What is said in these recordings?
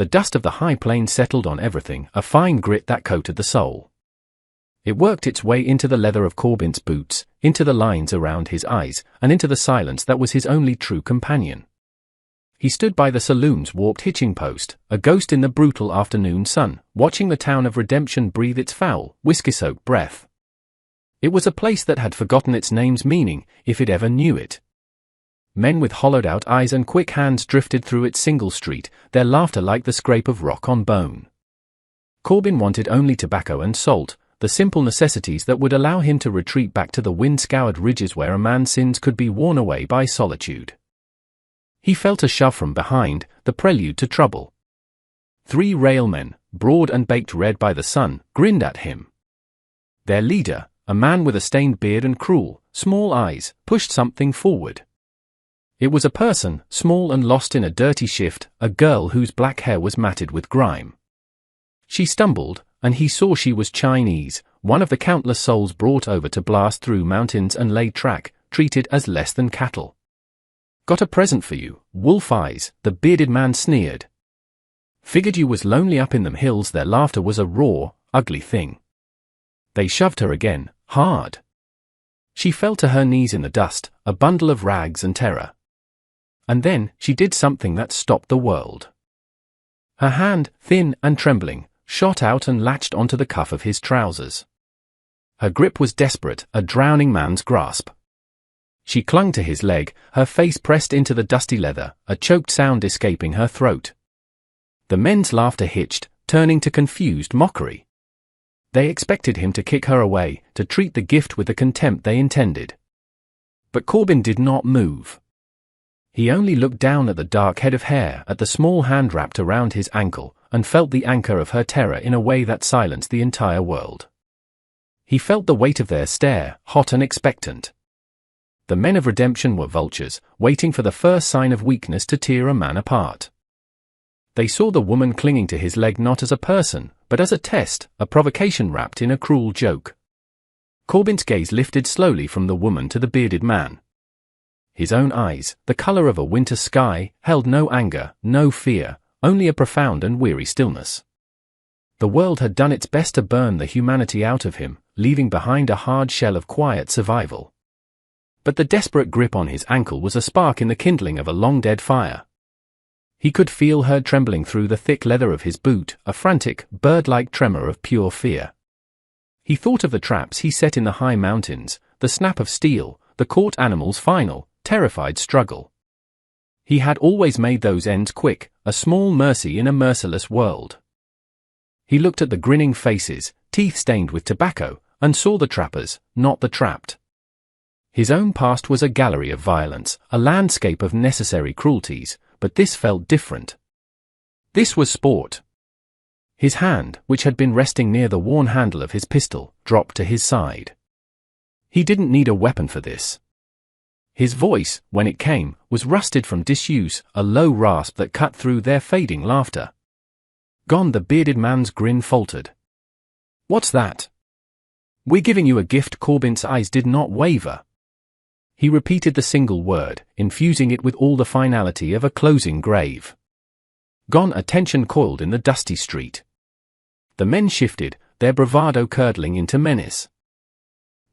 The dust of the high plains settled on everything, a fine grit that coated the soul. It worked its way into the leather of Corbin's boots, into the lines around his eyes, and into the silence that was his only true companion. He stood by the saloon's warped hitching post, a ghost in the brutal afternoon sun, watching the town of Redemption breathe its foul, whiskey-soaked breath. It was a place that had forgotten its name's meaning, if it ever knew it. Men with hollowed-out eyes and quick hands drifted through its single street, their laughter like the scrape of rock on bone. Corbin wanted only tobacco and salt, the simple necessities that would allow him to retreat back to the wind-scoured ridges where a man's sins could be worn away by solitude. He felt a shove from behind, the prelude to trouble. 3 railmen, broad and baked red by the sun, grinned at him. Their leader, a man with a stained beard and cruel, small eyes, pushed something forward. It was a person, small and lost in a dirty shift, a girl whose black hair was matted with grime. She stumbled, and he saw she was Chinese, one of the countless souls brought over to blast through mountains and lay track, treated as less than cattle. "Got a present for you, wolf eyes," the bearded man sneered. "Figured you was lonely up in them hills." Their laughter was a raw, ugly thing. They shoved her again, hard. She fell to her knees in the dust, a bundle of rags and terror. And then, she did something that stopped the world. Her hand, thin and trembling, shot out and latched onto the cuff of his trousers. Her grip was desperate, a drowning man's grasp. She clung to his leg, her face pressed into the dusty leather, a choked sound escaping her throat. The men's laughter hitched, turning to confused mockery. They expected him to kick her away, to treat the gift with the contempt they intended. But Corbin did not move. He only looked down at the dark head of hair, at the small hand wrapped around his ankle, and felt the anchor of her terror in a way that silenced the entire world. He felt the weight of their stare, hot and expectant. The men of Redemption were vultures, waiting for the first sign of weakness to tear a man apart. They saw the woman clinging to his leg not as a person, but as a test, a provocation wrapped in a cruel joke. Corbin's gaze lifted slowly from the woman to the bearded man. His own eyes, the color of a winter sky, held no anger, no fear, only a profound and weary stillness. The world had done its best to burn the humanity out of him, leaving behind a hard shell of quiet survival. But the desperate grip on his ankle was a spark in the kindling of a long-dead fire. He could feel her trembling through the thick leather of his boot, a frantic, bird-like tremor of pure fear. He thought of the traps he set in the high mountains, the snap of steel, the caught animal's final, terrified struggle. He had always made those ends quick, a small mercy in a merciless world. He looked at the grinning faces, teeth stained with tobacco, and saw the trappers, not the trapped. His own past was a gallery of violence, a landscape of necessary cruelties, but this felt different. This was sport. His hand, which had been resting near the worn handle of his pistol, dropped to his side. He didn't need a weapon for this. His voice, when it came, was rusted from disuse, a low rasp that cut through their fading laughter. "Gone," the bearded man's grin faltered. "What's that?" "We're giving you a gift." Corbin's eyes did not waver. He repeated the single word, infusing it with all the finality of a closing grave. "Gone." A tension coiled in the dusty street. The men shifted, their bravado curdling into menace.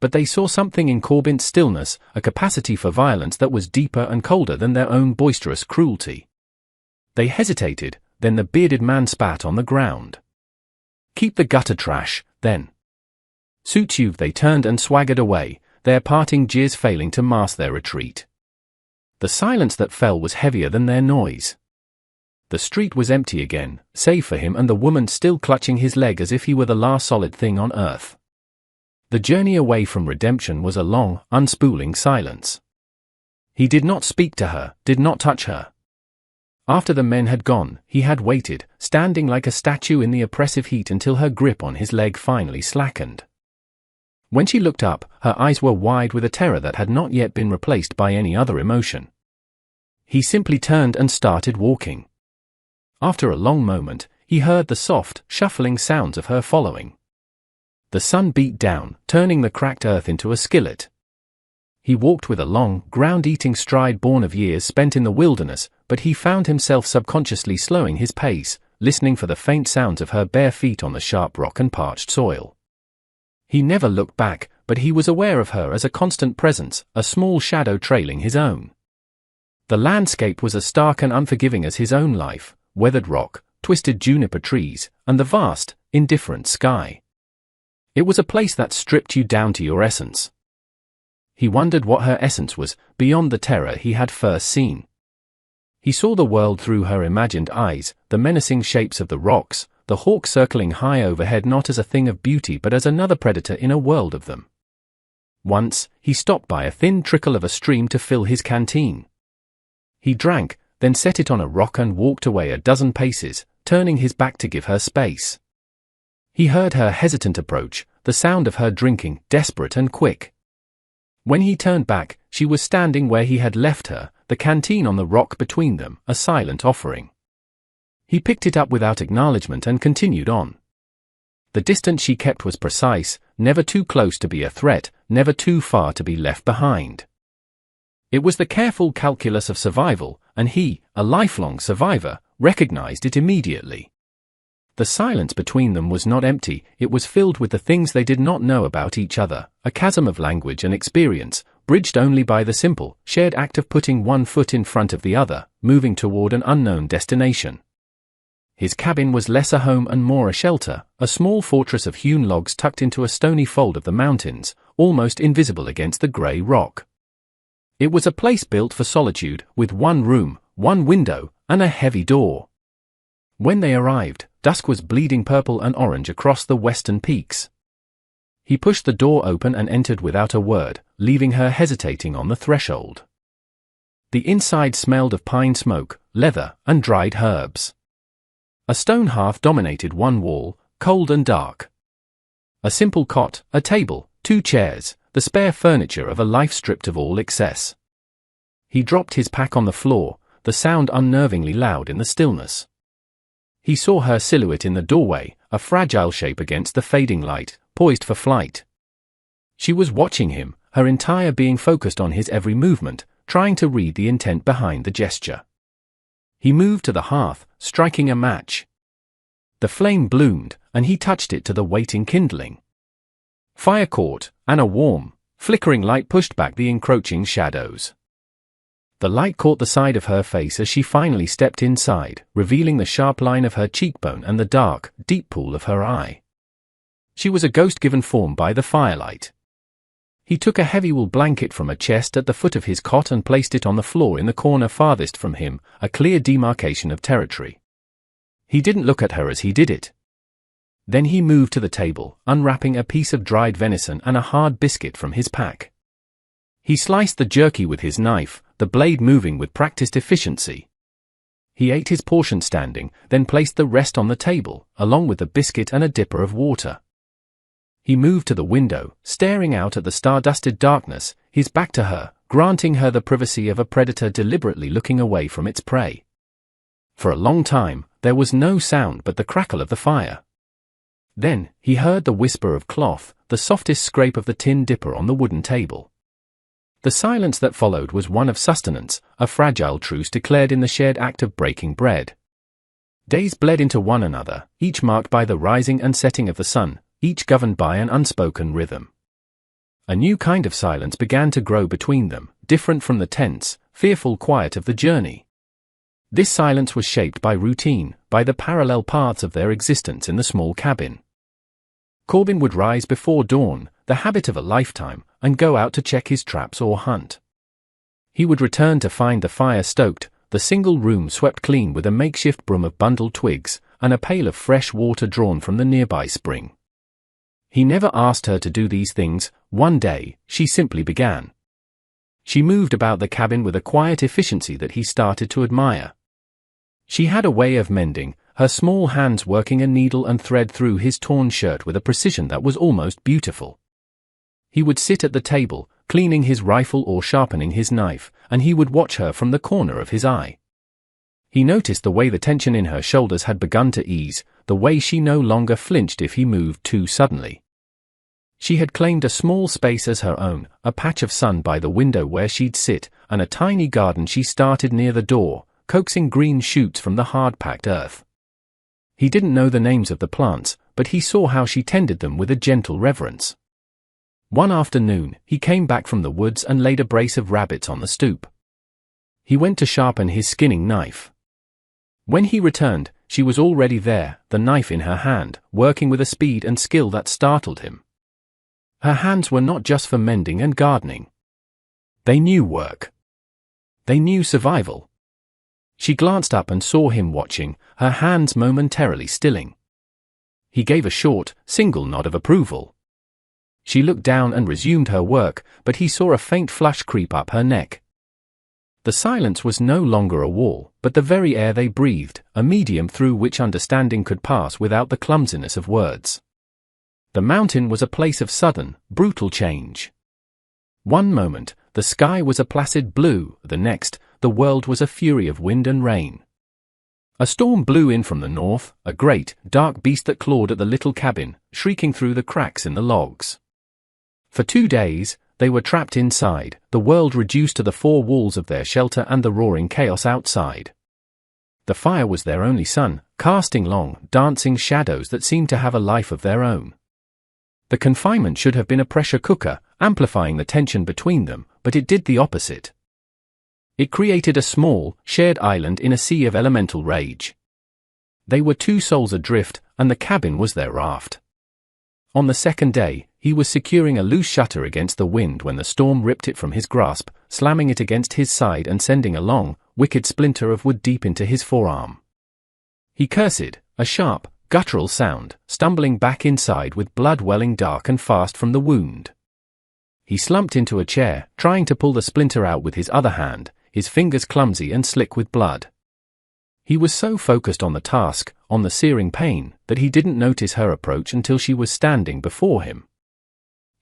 But they saw something in Corbin's stillness, a capacity for violence that was deeper and colder than their own boisterous cruelty. They hesitated, then the bearded man spat on the ground. "Keep the gutter trash, then." "Suits you." They turned and swaggered away, their parting jeers failing to mask their retreat. The silence that fell was heavier than their noise. The street was empty again, save for him and the woman still clutching his leg as if he were the last solid thing on earth. The journey away from Redemption was a long, unspooling silence. He did not speak to her, did not touch her. After the men had gone, he had waited, standing like a statue in the oppressive heat until her grip on his leg finally slackened. When she looked up, her eyes were wide with a terror that had not yet been replaced by any other emotion. He simply turned and started walking. After a long moment, he heard the soft, shuffling sounds of her following. The sun beat down, turning the cracked earth into a skillet. He walked with a long, ground-eating stride born of years spent in the wilderness, but he found himself subconsciously slowing his pace, listening for the faint sounds of her bare feet on the sharp rock and parched soil. He never looked back, but he was aware of her as a constant presence, a small shadow trailing his own. The landscape was as stark and unforgiving as his own life, weathered rock, twisted juniper trees, and the vast, indifferent sky. It was a place that stripped you down to your essence. He wondered what her essence was, beyond the terror he had first seen. He saw the world through her imagined eyes, the menacing shapes of the rocks, the hawk circling high overhead not as a thing of beauty but as another predator in a world of them. Once, he stopped by a thin trickle of a stream to fill his canteen. He drank, then set it on a rock and walked away a dozen paces, turning his back to give her space. He heard her hesitant approach, the sound of her drinking, desperate and quick. When he turned back, she was standing where he had left her, the canteen on the rock between them, a silent offering. He picked it up without acknowledgement and continued on. The distance she kept was precise, never too close to be a threat, never too far to be left behind. It was the careful calculus of survival, and he, a lifelong survivor, recognized it immediately. The silence between them was not empty, it was filled with the things they did not know about each other, a chasm of language and experience, bridged only by the simple, shared act of putting one foot in front of the other, moving toward an unknown destination. His cabin was less a home and more a shelter, a small fortress of hewn logs tucked into a stony fold of the mountains, almost invisible against the grey rock. It was a place built for solitude, with one room, one window, and a heavy door. When they arrived, dusk was bleeding purple and orange across the western peaks. He pushed the door open and entered without a word, leaving her hesitating on the threshold. The inside smelled of pine smoke, leather, and dried herbs. A stone hearth dominated one wall, cold and dark. A simple cot, a table, 2 chairs, the spare furniture of a life stripped of all excess. He dropped his pack on the floor, the sound unnervingly loud in the stillness. He saw her silhouette in the doorway, a fragile shape against the fading light, poised for flight. She was watching him, her entire being focused on his every movement, trying to read the intent behind the gesture. He moved to the hearth, striking a match. The flame bloomed, and he touched it to the waiting kindling. Fire caught, and a warm, flickering light pushed back the encroaching shadows. The light caught the side of her face as she finally stepped inside, revealing the sharp line of her cheekbone and the dark, deep pool of her eye. She was a ghost given form by the firelight. He took a heavy wool blanket from a chest at the foot of his cot and placed it on the floor in the corner farthest from him, a clear demarcation of territory. He didn't look at her as he did it. Then he moved to the table, unwrapping a piece of dried venison and a hard biscuit from his pack. He sliced the jerky with his knife, the blade moving with practiced efficiency. He ate his portion standing, then placed the rest on the table, along with the biscuit and a dipper of water. He moved to the window, staring out at the star-dusted darkness, his back to her, granting her the privacy of a predator deliberately looking away from its prey. For a long time, there was no sound but the crackle of the fire. Then, he heard the whisper of cloth, the softest scrape of the tin dipper on the wooden table. The silence that followed was one of sustenance, a fragile truce declared in the shared act of breaking bread. Days bled into one another, each marked by the rising and setting of the sun, each governed by an unspoken rhythm. A new kind of silence began to grow between them, different from the tense, fearful quiet of the journey. This silence was shaped by routine, by the parallel paths of their existence in the small cabin. Corbin would rise before dawn, the habit of a lifetime, and go out to check his traps or hunt. He would return to find the fire stoked, the single room swept clean with a makeshift broom of bundled twigs, and a pail of fresh water drawn from the nearby spring. He never asked her to do these things. One day, she simply began. She moved about the cabin with a quiet efficiency that he started to admire. She had a way of mending, her small hands working a needle and thread through his torn shirt with a precision that was almost beautiful. He would sit at the table, cleaning his rifle or sharpening his knife, and he would watch her from the corner of his eye. He noticed the way the tension in her shoulders had begun to ease, the way she no longer flinched if he moved too suddenly. She had claimed a small space as her own, a patch of sun by the window where she'd sit, and a tiny garden she started near the door, coaxing green shoots from the hard-packed earth. He didn't know the names of the plants, but he saw how she tended them with a gentle reverence. One afternoon, he came back from the woods and laid a brace of rabbits on the stoop. He went to sharpen his skinning knife. When he returned, she was already there, the knife in her hand, working with a speed and skill that startled him. Her hands were not just for mending and gardening. They knew work. They knew survival. She glanced up and saw him watching, her hands momentarily stilling. He gave a short, single nod of approval. She looked down and resumed her work, but he saw a faint flush creep up her neck. The silence was no longer a wall, but the very air they breathed, a medium through which understanding could pass without the clumsiness of words. The mountain was a place of sudden, brutal change. One moment, the sky was a placid blue, the next, the world was a fury of wind and rain. A storm blew in from the north, a great, dark beast that clawed at the little cabin, shrieking through the cracks in the logs. For 2 days, they were trapped inside, the world reduced to the 4 walls of their shelter and the roaring chaos outside. The fire was their only sun, casting long, dancing shadows that seemed to have a life of their own. The confinement should have been a pressure cooker, amplifying the tension between them, but it did the opposite. It created a small, shared island in a sea of elemental rage. They were 2 souls adrift, and the cabin was their raft. On the second day, he was securing a loose shutter against the wind when the storm ripped it from his grasp, slamming it against his side and sending a long, wicked splinter of wood deep into his forearm. He cursed, a sharp, guttural sound, stumbling back inside with blood welling dark and fast from the wound. He slumped into a chair, trying to pull the splinter out with his other hand, his fingers clumsy and slick with blood. He was so focused on the task, on the searing pain, that he didn't notice her approach until she was standing before him.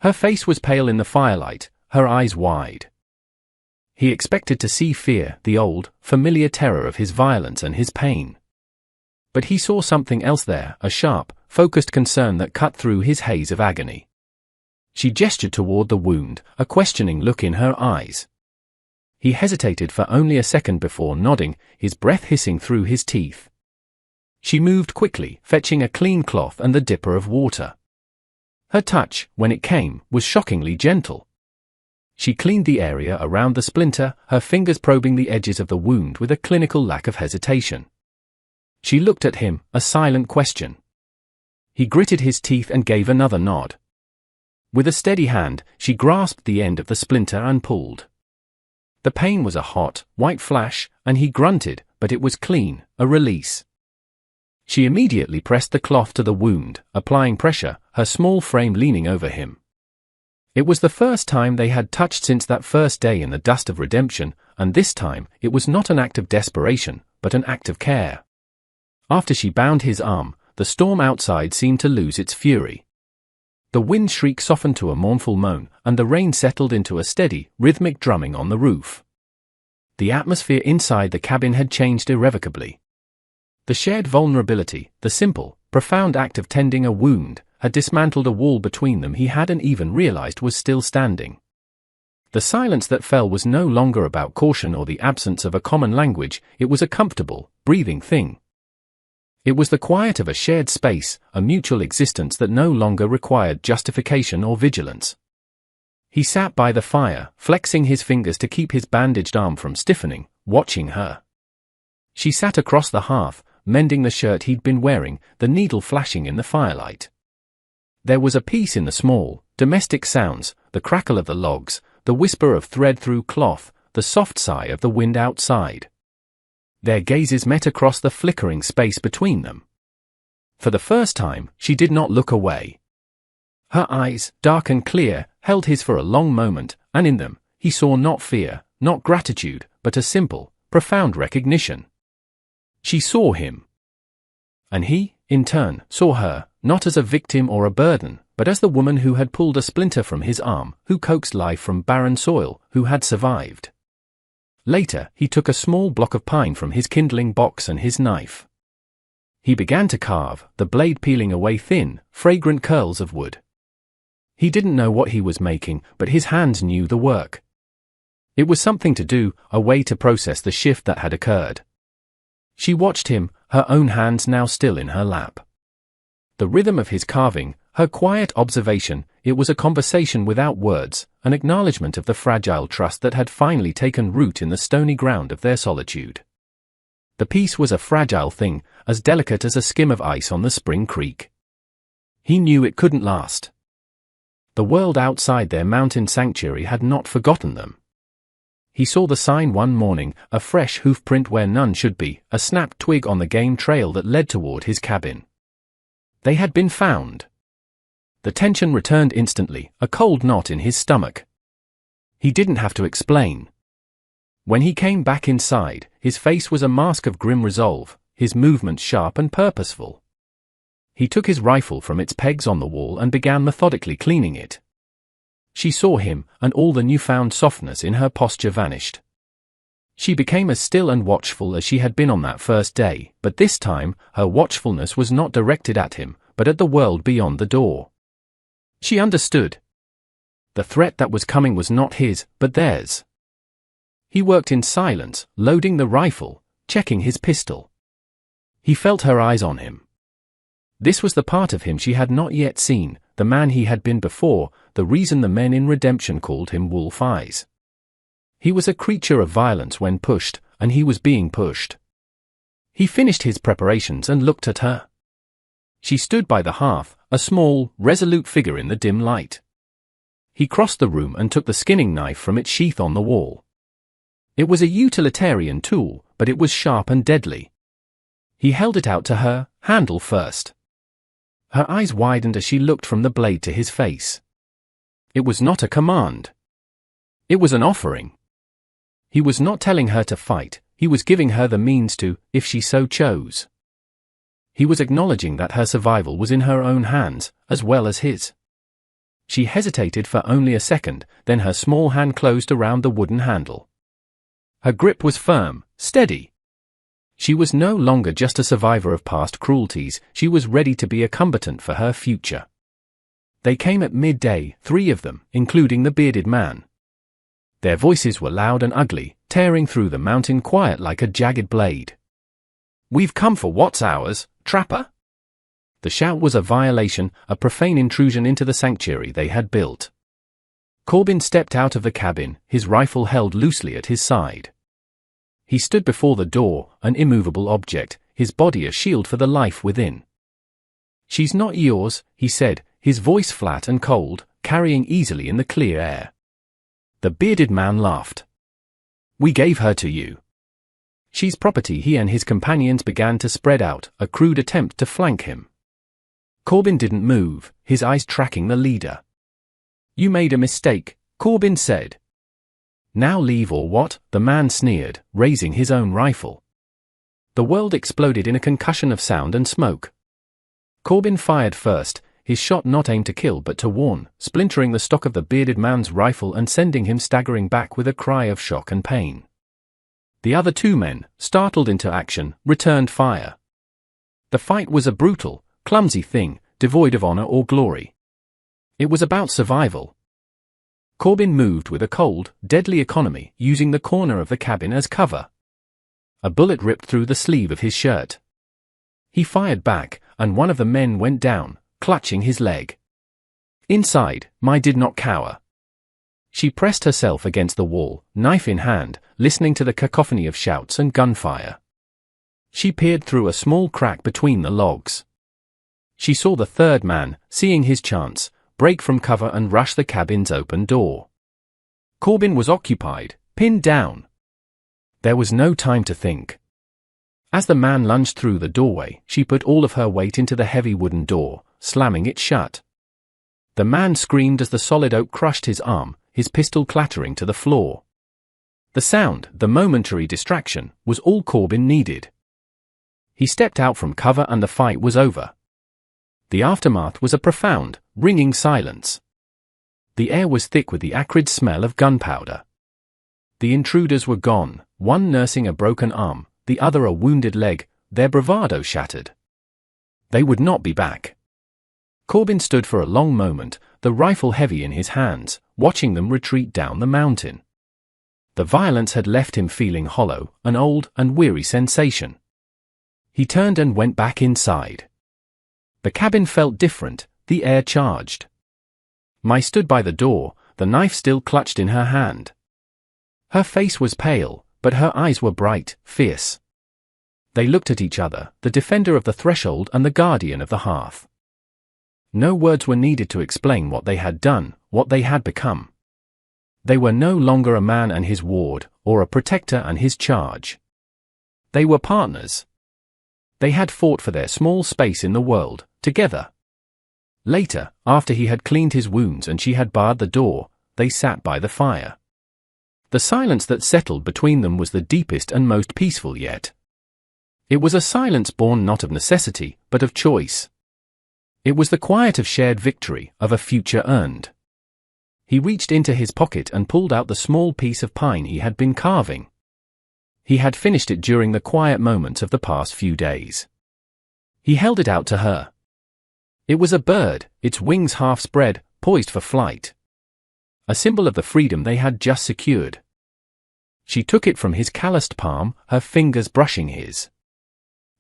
Her face was pale in the firelight, her eyes wide. He expected to see fear, the old, familiar terror of his violence and his pain. But he saw something else there, a sharp, focused concern that cut through his haze of agony. She gestured toward the wound, a questioning look in her eyes. He hesitated for only a second before nodding, his breath hissing through his teeth. She moved quickly, fetching a clean cloth and the dipper of water. Her touch, when it came, was shockingly gentle. She cleaned the area around the splinter, her fingers probing the edges of the wound with a clinical lack of hesitation. She looked at him, a silent question. He gritted his teeth and gave another nod. With a steady hand, she grasped the end of the splinter and pulled. The pain was a hot, white flash, and he grunted, but it was clean, a release. She immediately pressed the cloth to the wound, applying pressure, her small frame leaning over him. It was the first time they had touched since that first day in the dust of redemption, and this time, it was not an act of desperation, but an act of care. After she bound his arm, the storm outside seemed to lose its fury. The wind shriek softened to a mournful moan, and the rain settled into a steady, rhythmic drumming on the roof. The atmosphere inside the cabin had changed irrevocably. The shared vulnerability, the simple, profound act of tending a wound, had dismantled a wall between them he hadn't even realized was still standing. The silence that fell was no longer about caution or the absence of a common language, it was a comfortable, breathing thing. It was the quiet of a shared space, a mutual existence that no longer required justification or vigilance. He sat by the fire, flexing his fingers to keep his bandaged arm from stiffening, watching her. She sat across the hearth, mending the shirt he'd been wearing, the needle flashing in the firelight. There was a peace in the small, domestic sounds, the crackle of the logs, the whisper of thread through cloth, the soft sigh of the wind outside. Their gazes met across the flickering space between them. For the first time, she did not look away. Her eyes, dark and clear, held his for a long moment, and in them, he saw not fear, not gratitude, but a simple, profound recognition. She saw him. And he, in turn, saw her, not as a victim or a burden, but as the woman who had pulled a splinter from his arm, who coaxed life from barren soil, who had survived. Later, he took a small block of pine from his kindling box and his knife. He began to carve, the blade peeling away thin, fragrant curls of wood. He didn't know what he was making, but his hands knew the work. It was something to do, a way to process the shift that had occurred. She watched him, her own hands now still in her lap. The rhythm of his carving, her quiet observation, it was a conversation without words, an acknowledgement of the fragile trust that had finally taken root in the stony ground of their solitude. The peace was a fragile thing, as delicate as a skim of ice on the spring creek. He knew it couldn't last. The world outside their mountain sanctuary had not forgotten them. He saw the sign one morning, a fresh hoof print where none should be, a snapped twig on the game trail that led toward his cabin. They had been found. The tension returned instantly, a cold knot in his stomach. He didn't have to explain. When he came back inside, his face was a mask of grim resolve, his movements sharp and purposeful. He took his rifle from its pegs on the wall and began methodically cleaning it. She saw him, and all the newfound softness in her posture vanished. She became as still and watchful as she had been on that first day, but this time, her watchfulness was not directed at him, but at the world beyond the door. She understood. The threat that was coming was not his, but theirs. He worked in silence, loading the rifle, checking his pistol. He felt her eyes on him. This was the part of him she had not yet seen, the man he had been before, the reason the men in Redemption called him Wolf Eyes. He was a creature of violence when pushed, and he was being pushed. He finished his preparations and looked at her. She stood by the hearth, a small, resolute figure in the dim light. He crossed the room and took the skinning knife from its sheath on the wall. It was a utilitarian tool, but it was sharp and deadly. He held it out to her, handle first. Her eyes widened as she looked from the blade to his face. It was not a command. It was an offering. He was not telling her to fight, he was giving her the means to, if she so chose. He was acknowledging that her survival was in her own hands, as well as his. She hesitated for only a second, then her small hand closed around the wooden handle. Her grip was firm, steady. She was no longer just a survivor of past cruelties, she was ready to be a combatant for her future. They came at midday, 3 of them, including the bearded man. Their voices were loud and ugly, tearing through the mountain quiet like a jagged blade. "We've come for what's ours, trapper!" The shout was a violation, a profane intrusion into the sanctuary they had built. Corbin stepped out of the cabin, his rifle held loosely at his side. He stood before the door, an immovable object, his body a shield for the life within. "She's not yours," he said, his voice flat and cold, carrying easily in the clear air. The bearded man laughed. "We gave her to you." "She's property." He and his companions began to spread out, a crude attempt to flank him. Corbin didn't move, his eyes tracking the leader. "You made a mistake," Corbin said. "Now leave or what?" the man sneered, raising his own rifle. The world exploded in a concussion of sound and smoke. Corbin fired first, his shot not aimed to kill but to warn, splintering the stock of the bearded man's rifle and sending him staggering back with a cry of shock and pain. The other 2 men, startled into action, returned fire. The fight was a brutal, clumsy thing, devoid of honor or glory. It was about survival. Corbin moved with a cold, deadly economy, using the corner of the cabin as cover. A bullet ripped through the sleeve of his shirt. He fired back, and one of the men went down, clutching his leg. Inside, Mai did not cower. She pressed herself against the wall, knife in hand, listening to the cacophony of shouts and gunfire. She peered through a small crack between the logs. She saw the 3rd man, seeing his chance, break from cover and rush the cabin's open door. Corbin was occupied, pinned down. There was no time to think. As the man lunged through the doorway, she put all of her weight into the heavy wooden door, slamming it shut. The man screamed as the solid oak crushed his arm, his pistol clattering to the floor. The sound, the momentary distraction, was all Corbin needed. He stepped out from cover and the fight was over. The aftermath was a profound, ringing silence. The air was thick with the acrid smell of gunpowder. The intruders were gone, one nursing a broken arm, the other a wounded leg, their bravado shattered. They would not be back. Corbin stood for a long moment, the rifle heavy in his hands, watching them retreat down the mountain. The violence had left him feeling hollow, an old and weary sensation. He turned and went back inside. The cabin felt different, the air charged. Mai stood by the door, the knife still clutched in her hand. Her face was pale, but her eyes were bright, fierce. They looked at each other, the defender of the threshold and the guardian of the hearth. No words were needed to explain what they had done, what they had become. They were no longer a man and his ward, or a protector and his charge. They were partners. They had fought for their small space in the world, together. Later, after he had cleaned his wounds and she had barred the door, they sat by the fire. The silence that settled between them was the deepest and most peaceful yet. It was a silence born not of necessity, but of choice. It was the quiet of shared victory, of a future earned. He reached into his pocket and pulled out the small piece of pine he had been carving. He had finished it during the quiet moments of the past few days. He held it out to her. It was a bird, its wings half spread, poised for flight. A symbol of the freedom they had just secured. She took it from his calloused palm, her fingers brushing his.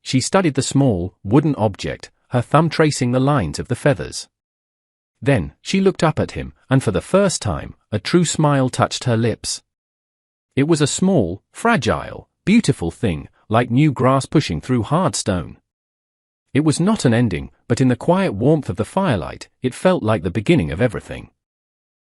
She studied the small, wooden object, her thumb tracing the lines of the feathers. Then, she looked up at him, and for the first time, a true smile touched her lips. It was a small, fragile, beautiful thing, like new grass pushing through hard stone. It was not an ending, but in the quiet warmth of the firelight, it felt like the beginning of everything.